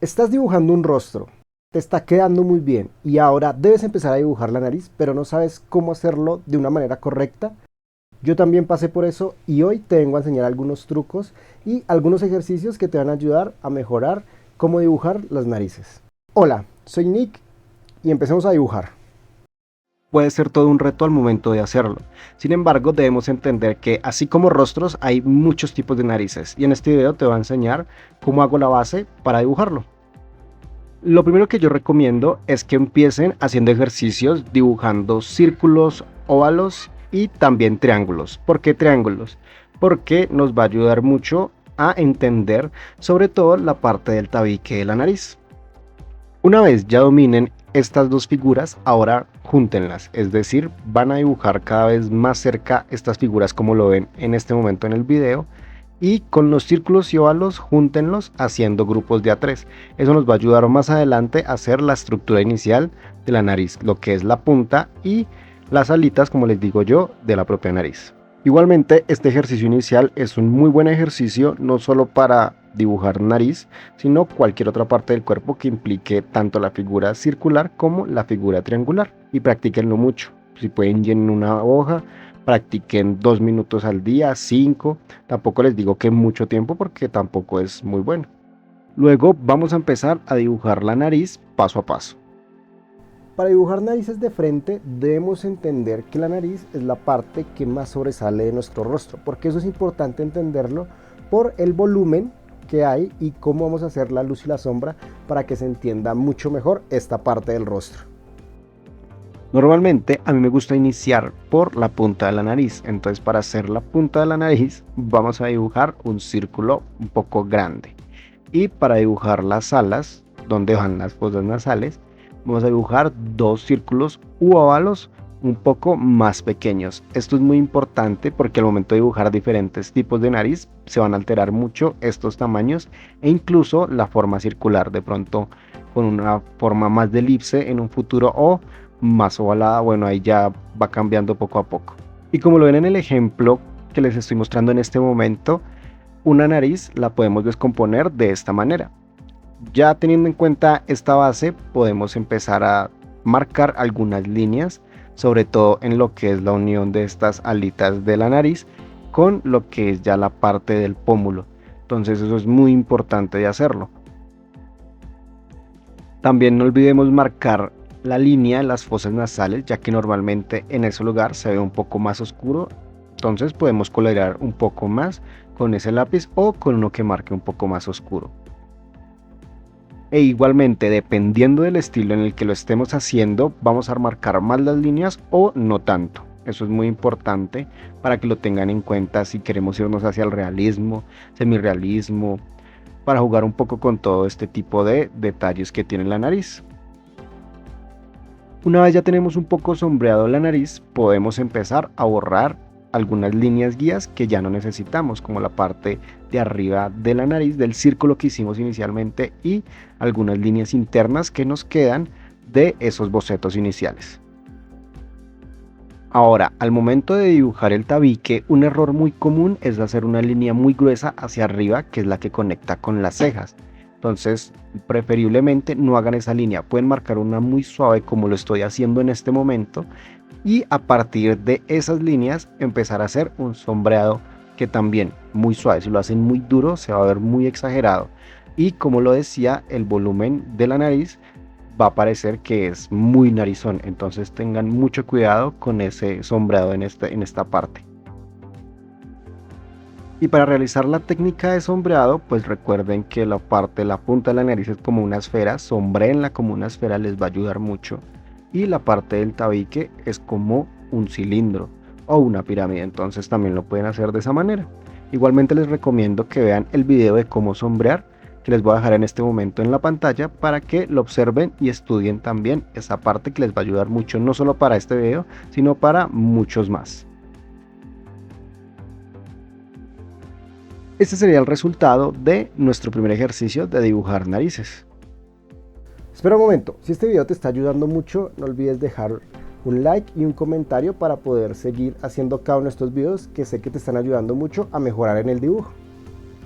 Estás dibujando un rostro, te está quedando muy bien y ahora debes empezar a dibujar la nariz, pero no sabes cómo hacerlo de una manera correcta. Yo también pasé por eso y hoy te vengo a enseñar algunos trucos y algunos ejercicios que te van a ayudar a mejorar cómo dibujar las narices. Hola, soy Nick y empecemos a dibujar. Puede ser todo un reto al momento de hacerlo. Sin embargo, debemos entender que así como rostros hay muchos tipos de narices y en este video te voy a enseñar cómo hago la base para dibujarlo. Lo primero que yo recomiendo es que empiecen haciendo ejercicios dibujando círculos, óvalos y también triángulos. ¿Por qué triángulos? Porque nos va a ayudar mucho a entender sobre todo la parte del tabique de la nariz. Una vez ya dominen estas dos figuras, ahora júntenlas, es decir, van a dibujar cada vez más cerca estas figuras como lo ven en este momento en el video, y con los círculos y óvalos júntenlos haciendo grupos de A3. Eso nos va a ayudar más adelante a hacer la estructura inicial de la nariz, lo que es la punta y las alitas, como les digo yo, de la propia nariz. Igualmente, este ejercicio inicial es un muy buen ejercicio, no solo para dibujar nariz, sino cualquier otra parte del cuerpo que implique tanto la figura circular como la figura triangular. Y practíquenlo mucho. Si pueden, llenen una hoja, practiquen 2 minutos al día, 5. Tampoco les digo que mucho tiempo porque tampoco es muy bueno. Luego vamos a empezar a dibujar la nariz paso a paso. Para dibujar narices de frente debemos entender que la nariz es la parte que más sobresale de nuestro rostro, porque eso es importante entenderlo por el volumen que hay y cómo vamos a hacer la luz y la sombra para que se entienda mucho mejor esta parte del rostro. Normalmente a mí me gusta iniciar por la punta de la nariz, entonces para hacer la punta de la nariz vamos a dibujar un círculo un poco grande, y para dibujar las alas donde van las fosas nasales vamos a dibujar dos círculos u óvalos un poco más pequeños. Esto es muy importante porque al momento de dibujar diferentes tipos de nariz se van a alterar mucho estos tamaños e incluso la forma circular, de pronto con una forma más de elipse en un futuro o más ovalada. Bueno, ahí ya va cambiando poco a poco. Y como lo ven en el ejemplo que les estoy mostrando en este momento, una nariz la podemos descomponer de esta manera. Ya teniendo en cuenta esta base, podemos empezar a marcar algunas líneas, sobre todo en lo que es la unión de estas alitas de la nariz con lo que es ya la parte del pómulo. Entonces eso es muy importante de hacerlo. También no olvidemos marcar la línea de las fosas nasales, ya que normalmente en ese lugar se ve un poco más oscuro. Entonces podemos colorear un poco más con ese lápiz o con uno que marque un poco más oscuro. E igualmente, dependiendo del estilo en el que lo estemos haciendo, vamos a marcar más las líneas o no tanto. Eso es muy importante para que lo tengan en cuenta si queremos irnos hacia el realismo, semirrealismo, para jugar un poco con todo este tipo de detalles que tiene la nariz. Una vez ya tenemos un poco sombreado la nariz, podemos empezar a borrar algunas líneas guías que ya no necesitamos, como la parte de arriba de la nariz del círculo que hicimos inicialmente y algunas líneas internas que nos quedan de esos bocetos iniciales. Ahora, al momento de dibujar el tabique, un error muy común es hacer una línea muy gruesa hacia arriba, que es la que conecta con las cejas. Entonces, preferiblemente no hagan esa línea, pueden marcar una muy suave como lo estoy haciendo en este momento, y a partir de esas líneas empezar a hacer un sombreado que también muy suave. Si lo hacen muy duro se va a ver muy exagerado, y como lo decía, el volumen de la nariz va a parecer que es muy narizón, entonces tengan mucho cuidado con ese sombreado en esta parte. Y para realizar la técnica de sombreado, pues recuerden que la parte de la punta de la nariz es como una esfera, sombreenla como una esfera, les va a ayudar mucho. Y la parte del tabique es como un cilindro o una pirámide, entonces también lo pueden hacer de esa manera. Igualmente les recomiendo que vean el video de cómo sombrear, que les voy a dejar en este momento en la pantalla para que lo observen y estudien también esa parte, que les va a ayudar mucho, no solo para este video, sino para muchos más. Este sería el resultado de nuestro primer ejercicio de dibujar narices. Espera un momento, si este video te está ayudando mucho, no olvides dejar un like y un comentario para poder seguir haciendo cada uno de estos videos que sé que te están ayudando mucho a mejorar en el dibujo.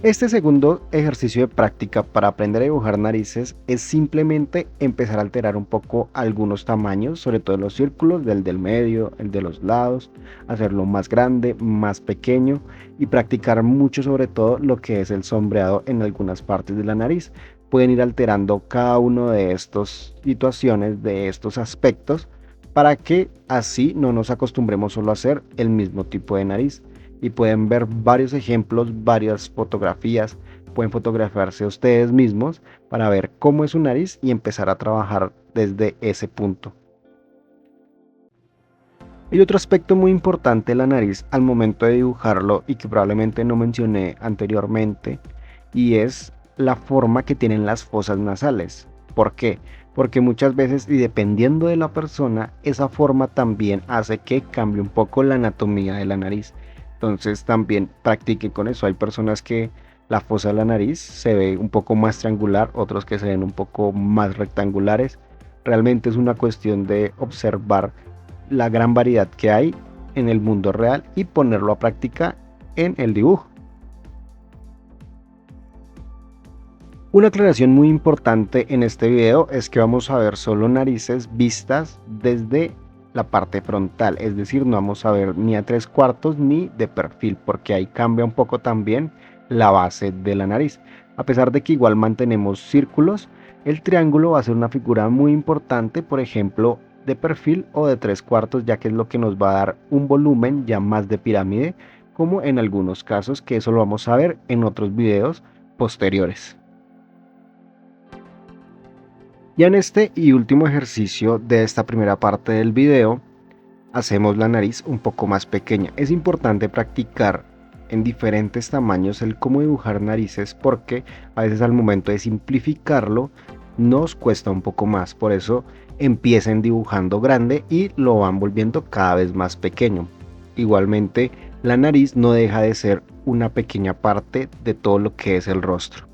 Este segundo ejercicio de práctica para aprender a dibujar narices es simplemente empezar a alterar un poco algunos tamaños, sobre todo los círculos, del medio, el de los lados, hacerlo más grande, más pequeño y practicar mucho sobre todo lo que es el sombreado en algunas partes de la nariz. Pueden ir alterando cada uno de estas situaciones, de estos aspectos, para que así no nos acostumbremos solo a hacer el mismo tipo de nariz. Y pueden ver varios ejemplos, varias fotografías, pueden fotografiarse ustedes mismos para ver cómo es su nariz y empezar a trabajar desde ese punto. Y otro aspecto muy importante de la nariz al momento de dibujarlo y que probablemente no mencioné anteriormente, y es la forma que tienen las fosas nasales. ¿Por qué? Porque muchas veces, y dependiendo de la persona, esa forma también hace que cambie un poco la anatomía de la nariz. Entonces también practiquen con eso. Hay personas que la fosa de la nariz se ve un poco más triangular, otros que se ven un poco más rectangulares. Realmente es una cuestión de observar la gran variedad que hay en el mundo real y ponerlo a práctica en el dibujo. Una aclaración muy importante en este video es que vamos a ver solo narices vistas desde la parte frontal, es decir, no vamos a ver ni a 3/4 ni de perfil, porque ahí cambia un poco también la base de la nariz. A pesar de que igual mantenemos círculos, el triángulo va a ser una figura muy importante, por ejemplo, de perfil o de 3/4, ya que es lo que nos va a dar un volumen ya más de pirámide, como en algunos casos, que eso lo vamos a ver en otros videos posteriores. Ya en este y último ejercicio de esta primera parte del video, hacemos la nariz un poco más pequeña. Es importante practicar en diferentes tamaños el cómo dibujar narices, porque a veces al momento de simplificarlo nos cuesta un poco más. Por eso empiecen dibujando grande y lo van volviendo cada vez más pequeño. Igualmente, la nariz no deja de ser una pequeña parte de todo lo que es el rostro.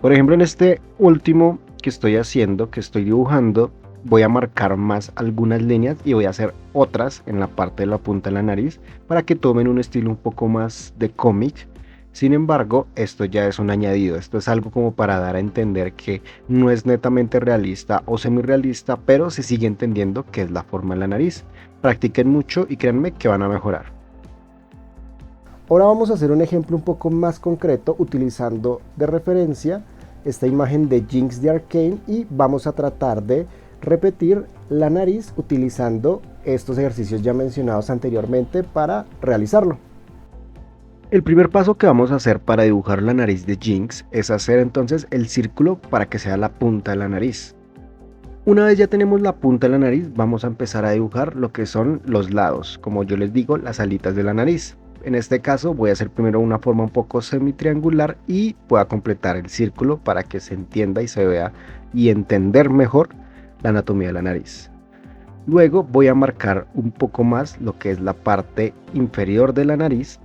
Por ejemplo, en este último que estoy haciendo, que estoy dibujando, voy a marcar más algunas líneas y voy a hacer otras en la parte de la punta de la nariz para que tomen un estilo un poco más de cómic. Sin embargo, esto ya es un añadido, esto es algo como para dar a entender que no es netamente realista o semi-realista, pero se sigue entendiendo que es la forma de la nariz. Practiquen mucho y créanme que van a mejorar. Ahora vamos a hacer un ejemplo un poco más concreto utilizando de referencia esta imagen de Jinx de Arcane y vamos a tratar de repetir la nariz utilizando estos ejercicios ya mencionados anteriormente para realizarlo. El primer paso que vamos a hacer para dibujar la nariz de Jinx es hacer entonces el círculo para que sea la punta de la nariz. Una vez ya tenemos la punta de la nariz, vamos a empezar a dibujar lo que son los lados, como yo les digo, las alitas de la nariz. En este caso voy a hacer primero una forma un poco semi-triangular y pueda completar el círculo para que se entienda y se vea y entender mejor la anatomía de la nariz. Luego voy a marcar un poco más lo que es la parte inferior de la nariz,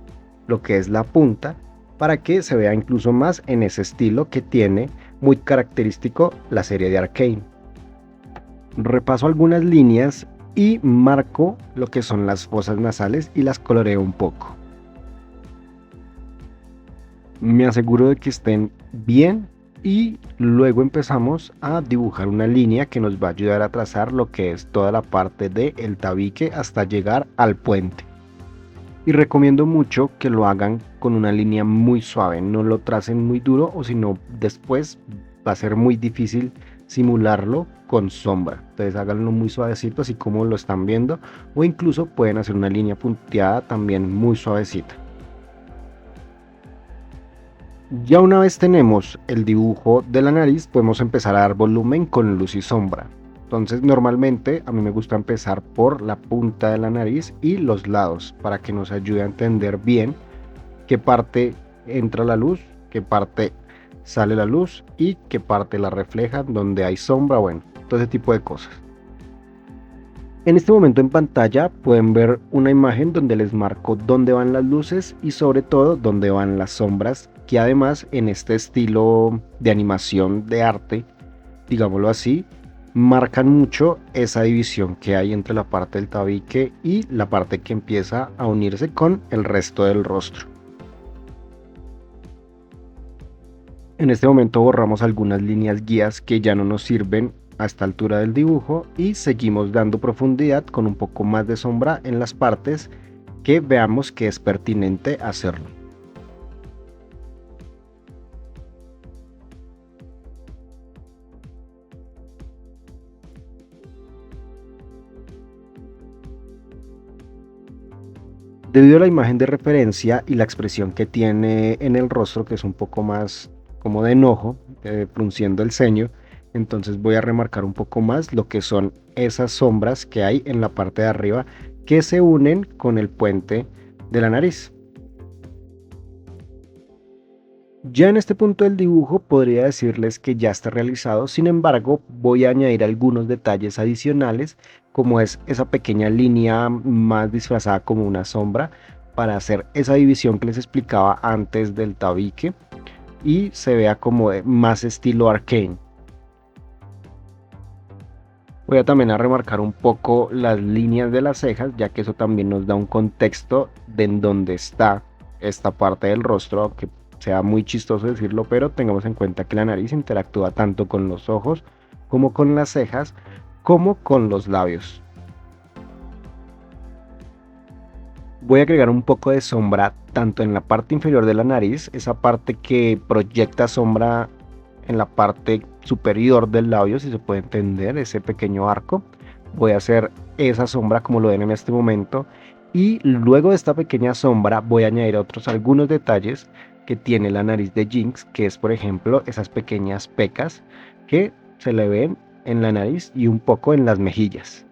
lo que es la punta, para que se vea incluso más en ese estilo que tiene muy característico la serie de Arcane. Repaso algunas líneas y marco lo que son las fosas nasales y las coloreo un poco. Me aseguro de que estén bien y luego empezamos a dibujar una línea que nos va a ayudar a trazar lo que es toda la parte del tabique hasta llegar al puente. Y recomiendo mucho que lo hagan con una línea muy suave, no lo tracen muy duro o si no después va a ser muy difícil simularlo con sombra. Entonces háganlo muy suavecito así como lo están viendo, o incluso pueden hacer una línea punteada también muy suavecita. Ya una vez tenemos el dibujo de la nariz, podemos empezar a dar volumen con luz y sombra. Entonces normalmente a mí me gusta empezar por la punta de la nariz y los lados para que nos ayude a entender bien qué parte entra la luz, qué parte sale la luz y qué parte la refleja, donde hay sombra, bueno, todo ese tipo de cosas. En este momento en pantalla pueden ver una imagen donde les marco dónde van las luces y sobre todo dónde van las sombras, que además en este estilo de animación de arte, digámoslo así, marcan mucho esa división que hay entre la parte del tabique y la parte que empieza a unirse con el resto del rostro. En este momento borramos algunas líneas guías que ya no nos sirven a esta altura del dibujo y seguimos dando profundidad con un poco más de sombra en las partes que veamos que es pertinente hacerlo. Debido a la imagen de referencia y la expresión que tiene en el rostro, que es un poco más como de enojo, frunciendo el ceño, entonces voy a remarcar un poco más lo que son esas sombras que hay en la parte de arriba que se unen con el puente de la nariz. Ya en este punto del dibujo podría decirles que ya está realizado, sin embargo voy a añadir algunos detalles adicionales como es esa pequeña línea más disfrazada como una sombra para hacer esa división que les explicaba antes del tabique y se vea como más estilo Arcane. Voy a también a remarcar un poco las líneas de las cejas, ya que eso también nos da un contexto de en dónde está esta parte del rostro, aunque sea muy chistoso decirlo, pero tengamos en cuenta que la nariz interactúa tanto con los ojos como con las cejas, como con los labios. Voy a agregar un poco de sombra tanto en la parte inferior de la nariz, esa parte que proyecta sombra en la parte superior del labio, si se puede entender, ese pequeño arco. Voy a hacer esa sombra como lo ven en este momento y luego de esta pequeña sombra voy a añadir algunos detalles que tiene la nariz de Jinx, que es por ejemplo esas pequeñas pecas que se le ven en la nariz y un poco en las mejillas.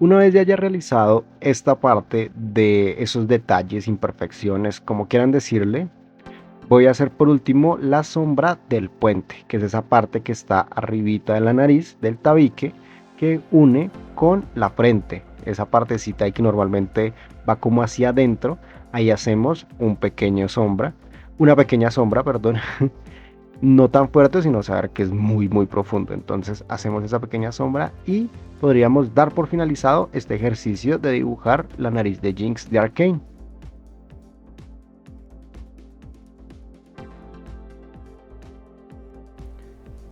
Una vez ya haya realizado esta parte de esos detalles, imperfecciones, como quieran decirle, voy a hacer por último la sombra del puente, que es esa parte que está arribita de la nariz, del tabique, que une con la frente. Esa partecita ahí que normalmente va como hacia adentro, ahí hacemos una pequeña sombra, perdón, no tan fuerte, sino saber que es muy profundo. Entonces hacemos esa pequeña sombra y podríamos dar por finalizado este ejercicio de dibujar la nariz de Jinx de Arcane.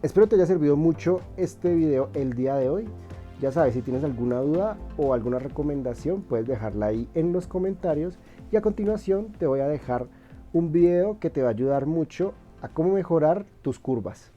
Espero te haya servido mucho este video el día de hoy. Ya sabes, si tienes alguna duda o alguna recomendación, puedes dejarla ahí en los comentarios. Y a continuación te voy a dejar un video que te va a ayudar mucho a cómo mejorar tus curvas.